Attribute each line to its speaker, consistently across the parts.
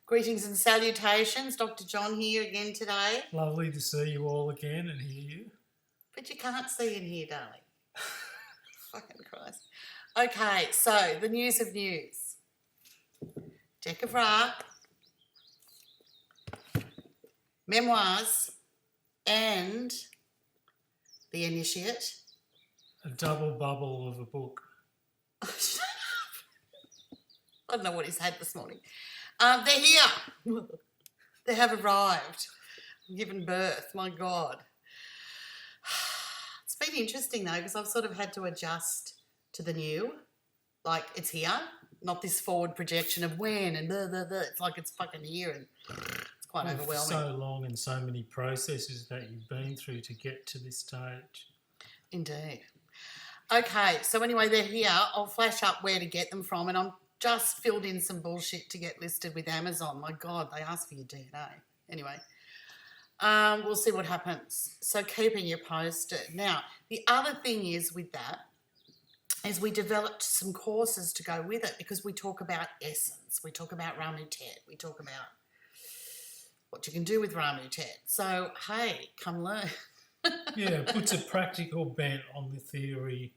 Speaker 1: Greetings and salutations. Dr. John here again today.
Speaker 2: Lovely to see you all again and hear you.
Speaker 1: But you can't see in here, darling. Fucking Christ. Okay, so the news of news. Deck of Ra, memoirs, and the initiate.
Speaker 2: A double bubble of a book.
Speaker 1: I don't know what he's had this morning. They're here. They have arrived. Given birth. My God. It's been interesting though, because I've sort of had to adjust to the new. Like, it's here, not this forward projection of when and blah, blah, blah. It's like it's fucking here, and it's quite overwhelming.
Speaker 2: So long and so many processes that you've been through to get to this stage.
Speaker 1: Indeed. Okay, so anyway, they're here. I'll flash up where to get them from, and I'm just filled in some bullshit to get listed with Amazon. My God, they asked for your DNA. Anyway, we'll see what happens. So keeping you posted. Now, the other thing is with that is we developed some courses to go with it, because we talk about essence, we talk about Ramutet, we talk about what you can do with Ramutet. So, hey, come learn.
Speaker 2: Yeah, it puts a practical bent on the theory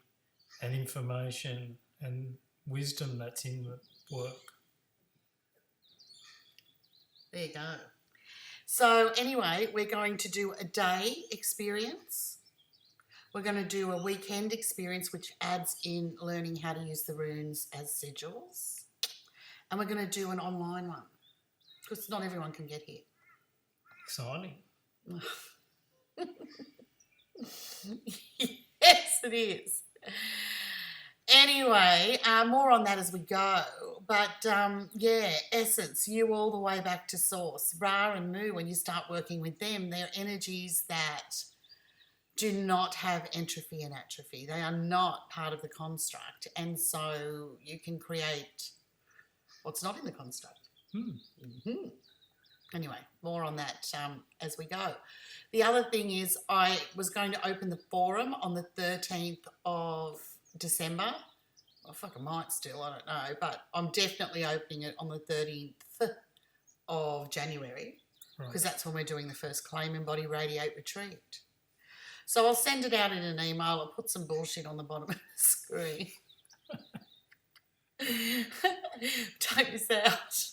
Speaker 2: and information and wisdom that's in the work.
Speaker 1: There you go. So anyway, we're going to do a day experience. We're going to do a weekend experience, which adds in learning how to use the runes as sigils. And we're going to do an online one, because not everyone can get here.
Speaker 2: Exciting.
Speaker 1: Yes, it is. Anyway, more on that as we go. But, yeah, essence, you all the way back to source. Ra and Mu, when you start working with them, they're energies that do not have entropy and atrophy. They are not part of the construct. And so you can create what's not in the construct. Mm-hmm. Anyway, more on that as we go. The other thing is I was going to open the forum on the 13th of December. I fucking might still, I don't know, but I'm definitely opening it on the 30th of January, because that's when we're doing the first CLAIM EMBODY RADIATE retreat. So I'll send it out in an email. I'll put some bullshit on the bottom of the screen. Don't miss out.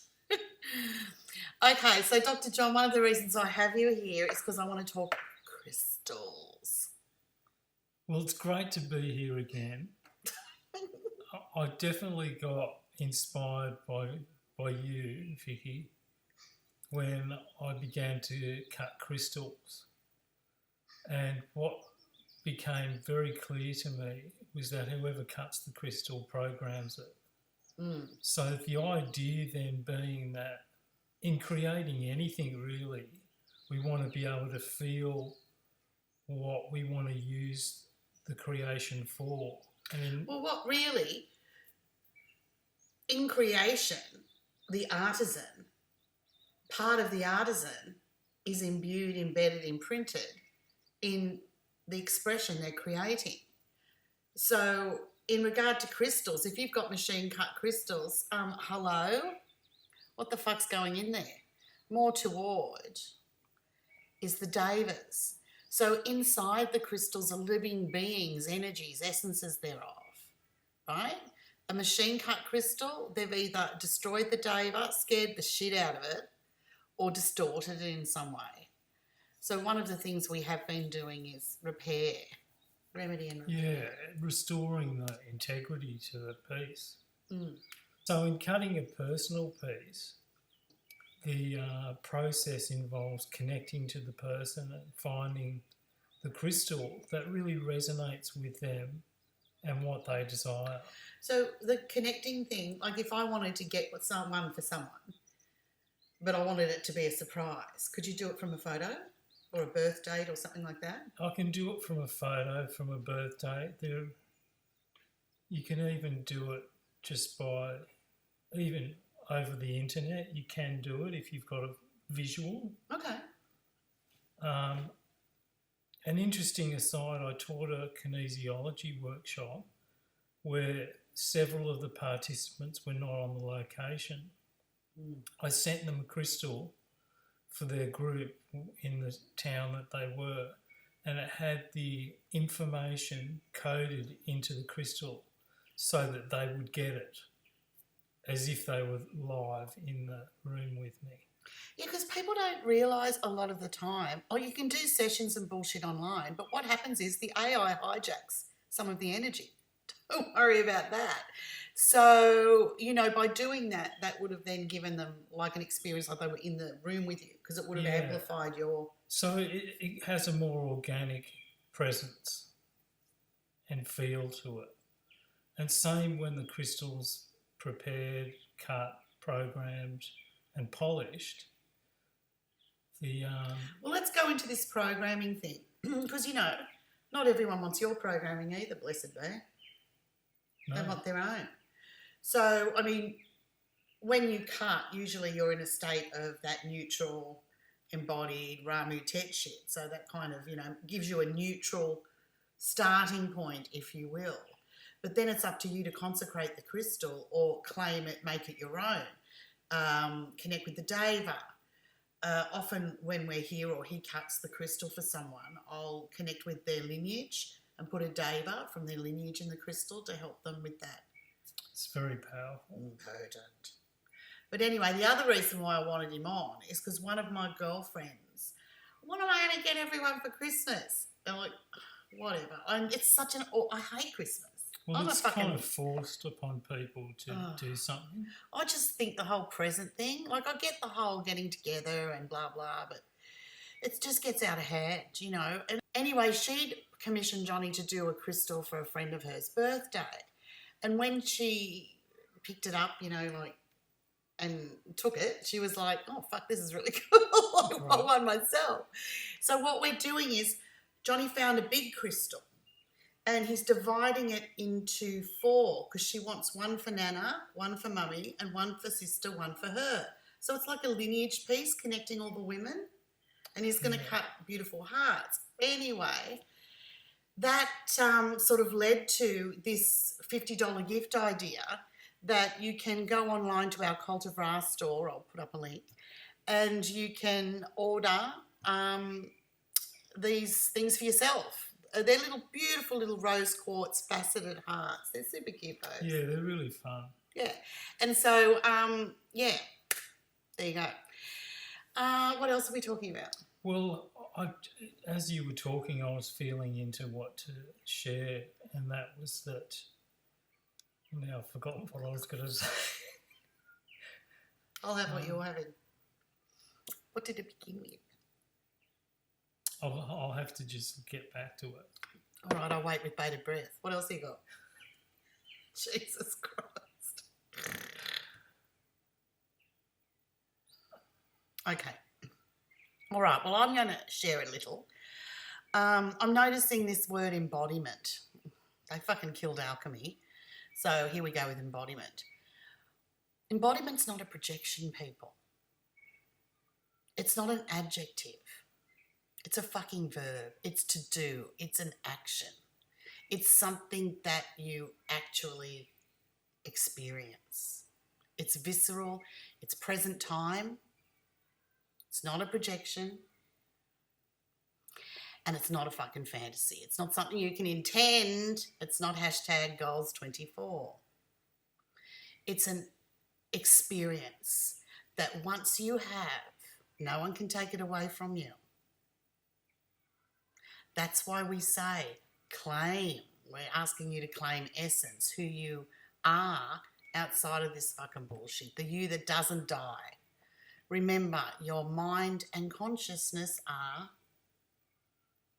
Speaker 1: Okay, so Dr. John, one of the reasons I have you here is because I want to talk crystals.
Speaker 2: Well, it's great to be here again. I definitely got inspired by you, Vicky, when I began to cut crystals. And what became very clear to me was that whoever cuts the crystal programs it. So the idea then being that in creating anything really, we want to be able to feel what we want to use the creation for.
Speaker 1: Well, what really, in creation, the artisan, part of the artisan is imbued, embedded, imprinted in the expression they're creating. So in regard to crystals, if you've got machine cut crystals, hello, what the fuck's going in there? More toward is the devas. So inside the crystals are living beings, energies, essences thereof, right? A machine cut crystal, they've either destroyed the deva, scared the shit out of it, or distorted it in some way. So one of the things we have been doing is repair, remedy and repair.
Speaker 2: Yeah, restoring the integrity to the piece. So in cutting a personal piece, the process involves connecting to the person and finding the crystal that really resonates with them and what they desire.
Speaker 1: So the connecting thing, like if I wanted to get someone for someone, but I wanted it to be a surprise, could you do it from a photo or a birth date or something like that?
Speaker 2: I can do it from a photo, from a birth date. You can even do it just by, even over the internet, you can do it if you've got a visual.
Speaker 1: Okay.
Speaker 2: An interesting aside, I taught a kinesiology workshop where several of the participants were not on the location. I sent them a crystal for their group in the town that they were, and it had the information coded into the crystal so that they would get it as if they were live in the room with me.
Speaker 1: Yeah, because people don't realise a lot of the time, you can do sessions and bullshit online, but what happens is the AI hijacks some of the energy. Don't worry about that. So, by doing that, that would have then given them like an experience like they were in the room with you, because it would have amplified your...
Speaker 2: So it has a more organic presence and feel to it. And same when the crystal's prepared, cut, programmed and polished.
Speaker 1: Well, let's go into this programming thing, because, not everyone wants your programming either, blessed be. They want their own. So, when you cut, usually you're in a state of that neutral, embodied Ramu Tet shit. So that kind of, gives you a neutral starting point, if you will. But then it's up to you to consecrate the crystal or claim it, make it your own. Connect with the Deva. Often when we're here or he cuts the crystal for someone, I'll connect with their lineage and put a Deva from their lineage in the crystal to help them with that.
Speaker 2: It's very powerful.
Speaker 1: Potent. But anyway, the other reason why I wanted him on is because one of my girlfriends, what am I going to get everyone for Christmas? They're like, whatever. It's such I hate Christmas.
Speaker 2: Well, it's kind of forced upon people to do something.
Speaker 1: I just think the whole present thing, I get the whole getting together and blah, blah, but it just gets out of hand, And anyway, she'd commissioned Johnny to do a crystal for a friend of hers' birthday. And when she picked it up, and took it, she was like, oh, fuck, this is really cool. I want one myself. So what we're doing is Johnny found a big crystal and he's dividing it into 4 because she wants one for Nana, one for Mummy, and one for sister, one for her. So it's like a lineage piece connecting all the women, and he's going to cut beautiful hearts. Anyway, that sort of led to this $50 gift idea that you can go online to our Cult of Ra store, I'll put up a link, and you can order these things for yourself. They're beautiful little rose quartz faceted hearts. They're super cute, folks.
Speaker 2: Yeah, they're really fun.
Speaker 1: Yeah. And so, there you go. What else are we talking about?
Speaker 2: Well, as you were talking, I was feeling into what to share, and that was that... Now I've forgotten what I was going to say.
Speaker 1: I'll have what you're having. What did it begin with?
Speaker 2: I'll have to just get back to it.
Speaker 1: All right, I'll wait with bated breath. What else you got? Jesus Christ. Okay. All right, well, I'm going to share a little. I'm noticing this word embodiment. They fucking killed alchemy. So here we go with embodiment. Embodiment's not a projection, people. It's not an adjective. It's a fucking verb. It's to do. It's an action. It's something that you actually experience. It's visceral. It's present time. It's not a projection. And it's not a fucking fantasy. It's not something you can intend. It's not #goals24. It's an experience that once you have, no one can take it away from you. That's why we say claim. We're asking you to claim essence, who you are outside of this fucking bullshit, the you that doesn't die. Remember, your mind and consciousness are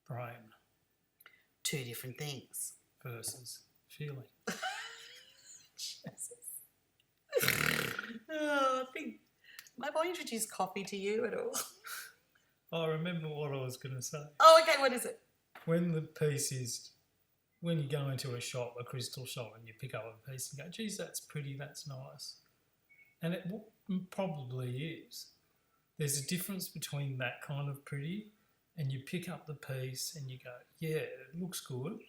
Speaker 2: brain
Speaker 1: 2 different things.
Speaker 2: Versus feeling.
Speaker 1: Jesus. I think, have I introduced coffee to you at all?
Speaker 2: I remember what I was going to say.
Speaker 1: Oh, okay, what is it?
Speaker 2: When the piece is, when you go into a shop, a crystal shop, and you pick up a piece and go, geez, that's pretty, that's nice. And it probably is. There's a difference between that kind of pretty and you pick up the piece and you go, yeah, it looks good,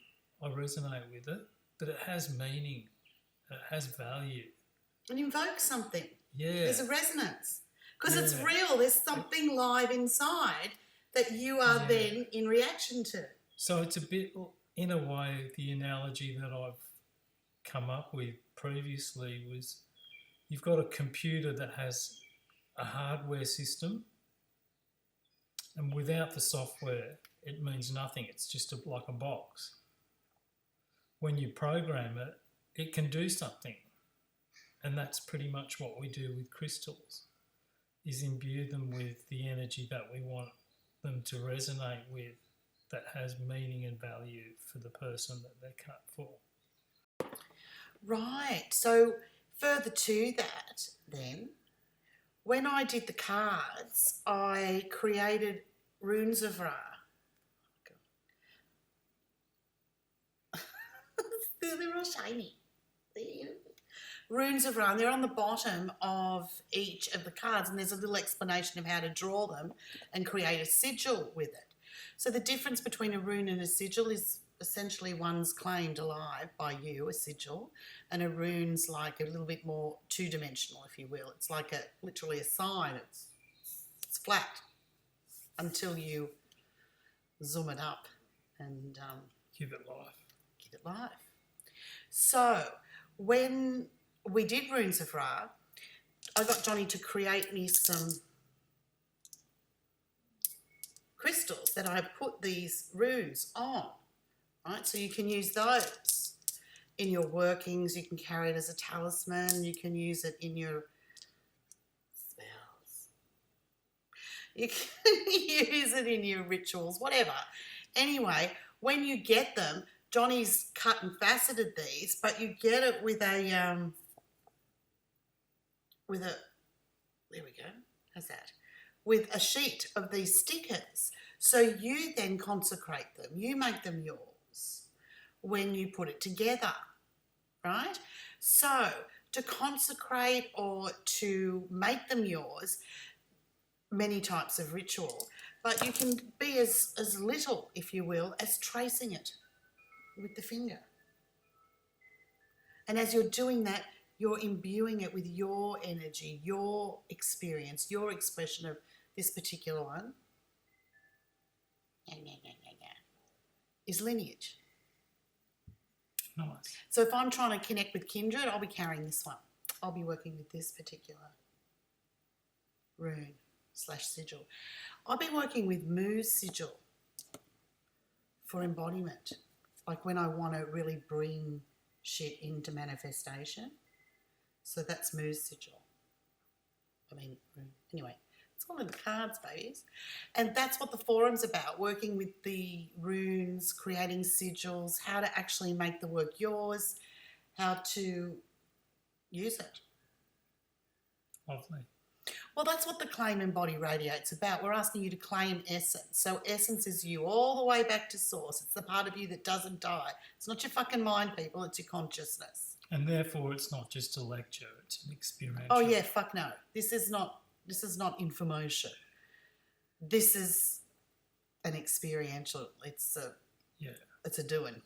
Speaker 2: I resonate with it, but it has meaning, it has value.
Speaker 1: And invoke something.
Speaker 2: Yeah.
Speaker 1: There's a resonance. Because it's
Speaker 2: Yeah.
Speaker 1: real. There's something live inside that you are then in reaction to.
Speaker 2: So it's a bit, in a way, the analogy that I've come up with previously was you've got a computer that has a hardware system, and without the software, it means nothing. It's just like a box. When you program it, it can do something. And that's pretty much what we do with crystals, is imbue them with the energy that we want them to resonate with, that has meaning and value for the person that they're cut for.
Speaker 1: Right. So further to that then, when I did the cards, I created runes of Ra. They're all shiny. Runes of Ra, and they're on the bottom of each of the cards, and there's a little explanation of how to draw them and create a sigil with it. So the difference between a rune and a sigil is essentially one's claimed alive by you, a sigil, and a rune's like a little bit more two-dimensional, if you will. It's like literally a sign. It's flat until you zoom it up and
Speaker 2: Give it life.
Speaker 1: give it life. So when we did Runes of Ra, I got Johnny to create me some crystals that I put these runes on, right? So you can use those in your workings. You can carry it as a talisman. You can use it in your spells. You can use it in your rituals, whatever. Anyway, when you get them, Johnny's cut and faceted these, but you get it with a, there we go, how's that? With a sheet of these stickers. So you then consecrate them. You make them yours when you put it together, right? So to consecrate or to make them yours, many types of ritual, but you can be as little, if you will, as tracing it with the finger. And as you're doing that, you're imbuing it with your energy, your experience, your expression of this particular one is lineage.
Speaker 2: Nice.
Speaker 1: So if I'm trying to connect with kindred, I'll be carrying this one. I'll be working with this particular rune/sigil. I'll be working with Mu's sigil for embodiment, like when I want to really bring shit into manifestation. So that's Mu's sigil. Anyway, it's all in the cards, babies. And that's what the forum's about, working with the runes, creating sigils, how to actually make the work yours, how to use it.
Speaker 2: Lovely.
Speaker 1: Well, that's what the Claim Embody Radiate's about. We're asking you to claim essence. So essence is you all the way back to source. It's the part of you that doesn't die. It's not your fucking mind, people. It's your consciousness.
Speaker 2: And therefore, it's not just a lecture; it's an experiential.
Speaker 1: Oh yeah, fuck no. This is not information. This is an experiential. It's a doing.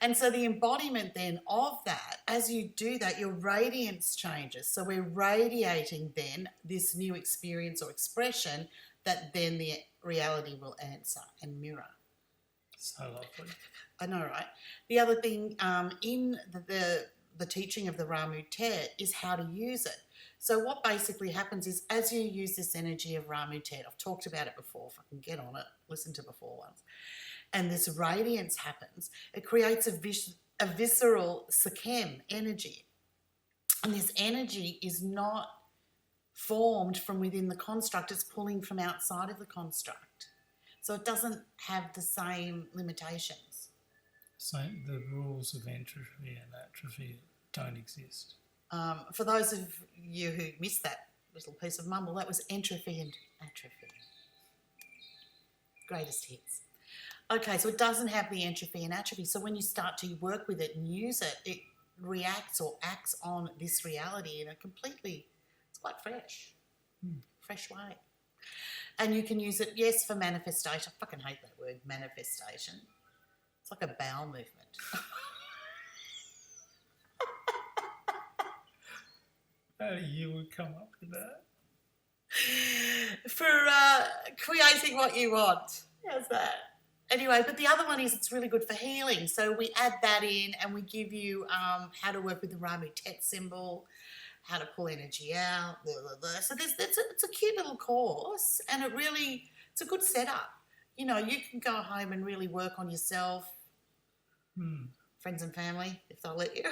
Speaker 1: And so the embodiment then of that, as you do that, your radiance changes. So we're radiating then this new experience or expression that then the reality will answer and mirror.
Speaker 2: So lovely.
Speaker 1: I know, right? The other thing in the teaching of the Ramu Tet is how to use it. So what basically happens is as you use this energy of Ramu Tet, I've talked about it before, if I can get on it, listen to before ones, and this radiance happens, it creates a visceral Sekhmet energy. And this energy is not formed from within the construct, it's pulling from outside of the construct. So it doesn't have the same limitations.
Speaker 2: So the rules of entropy and atrophy don't exist.
Speaker 1: For those of you who missed that little piece of mumble, that was entropy and atrophy. Greatest hits. Okay, so it doesn't have the entropy and atrophy. So when you start to work with it and use it, it reacts or acts on this reality in a completely, it's quite fresh, fresh way. And you can use it, yes, for manifestation. I fucking hate that word, manifestation. It's like a bowel movement.
Speaker 2: How do you come up with that?
Speaker 1: For creating what you want. How's that? Anyway, but the other one is it's really good for healing. So we add that in and we give you how to work with the Ramutet symbol, how to pull energy out, blah, blah, blah. So it's a cute little course, and it's a good setup. You know, you can go home and really work on yourself, friends and family, if they'll let you.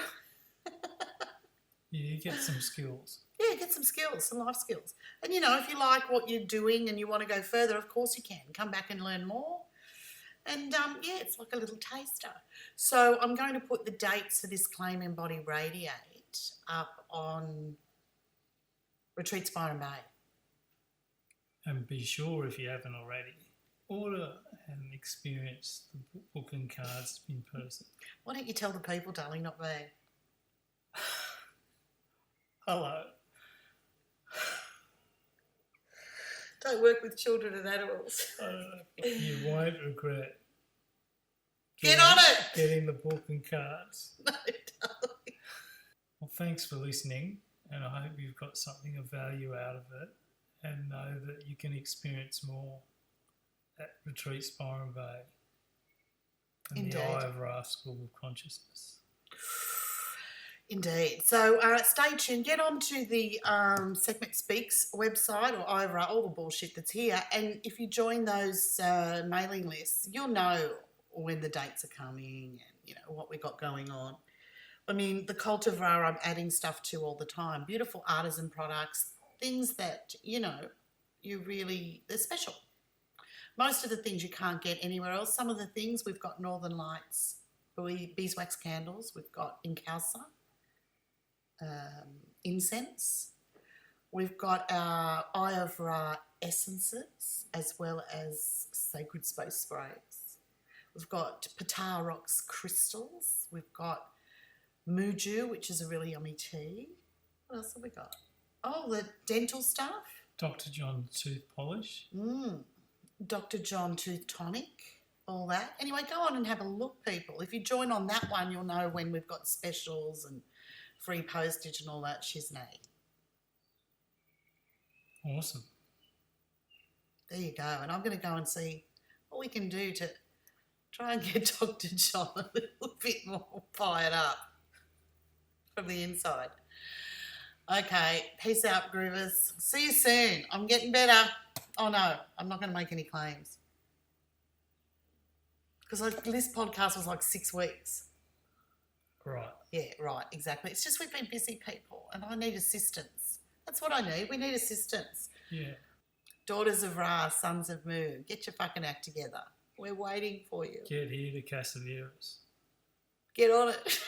Speaker 2: You get some skills.
Speaker 1: Yeah, get some skills, some life skills. And, you know, if you like what you're doing and you want to go further, of course you can. Come back and learn more. And, yeah, it's like a little taster. So I'm going to put the dates for this Claim Embody Radiate up on Retreats Byron Bay.
Speaker 2: And be sure, if you haven't already, order and experience the book and cards in person.
Speaker 1: Why don't you tell the people, darling, not me?
Speaker 2: Hello.
Speaker 1: Don't work with children and animals.
Speaker 2: You won't regret.
Speaker 1: Get on it!
Speaker 2: Getting the book and cards.
Speaker 1: No, darling.
Speaker 2: Well, thanks for listening, and I hope you've got something of value out of it, and know that you can experience more at Retreats Byron Bay and
Speaker 1: Indeed.
Speaker 2: the Eye of Ra School of Consciousness.
Speaker 1: Indeed. So stay tuned. Get onto the Sekhmet Speaks website or Eye of Ra, all the bullshit that's here. And if you join those mailing lists, you'll know when the dates are coming and, you know, what we got going on. I mean, the Cult of Ra I'm adding stuff to all the time. Beautiful artisan products, things that, you know, they're special. Most of the things you can't get anywhere else. Some of the things, we've got Northern Lights, beeswax candles, we've got Incalsa. Incense. We've got our Eye of Ra essences as well as Sacred Space sprays. We've got Patar Rocks crystals. We've got Muju, which is a really yummy tea. What else have we got? Oh, the dental stuff.
Speaker 2: Dr. John Tooth Polish.
Speaker 1: Dr. John Tooth Tonic. All that. Anyway, go on and have a look, people. If you join on that one, you'll know when we've got specials and free postage and all that shiznay.
Speaker 2: Awesome.
Speaker 1: There you go. And I'm going to go and see what we can do to try and get Dr. John a little bit more fired up from the inside. Okay. Peace out, groovers. See you soon. I'm getting better. Oh, no. I'm not going to make any claims. Because this podcast was like 6 weeks.
Speaker 2: Right.
Speaker 1: Yeah, right, exactly. It's just we've been busy people and I need assistance. That's what I need. We need assistance.
Speaker 2: Yeah.
Speaker 1: Daughters of Ra, sons of Moon, get your fucking act together. We're waiting for you.
Speaker 2: Get here to Casaveras.
Speaker 1: Get on it.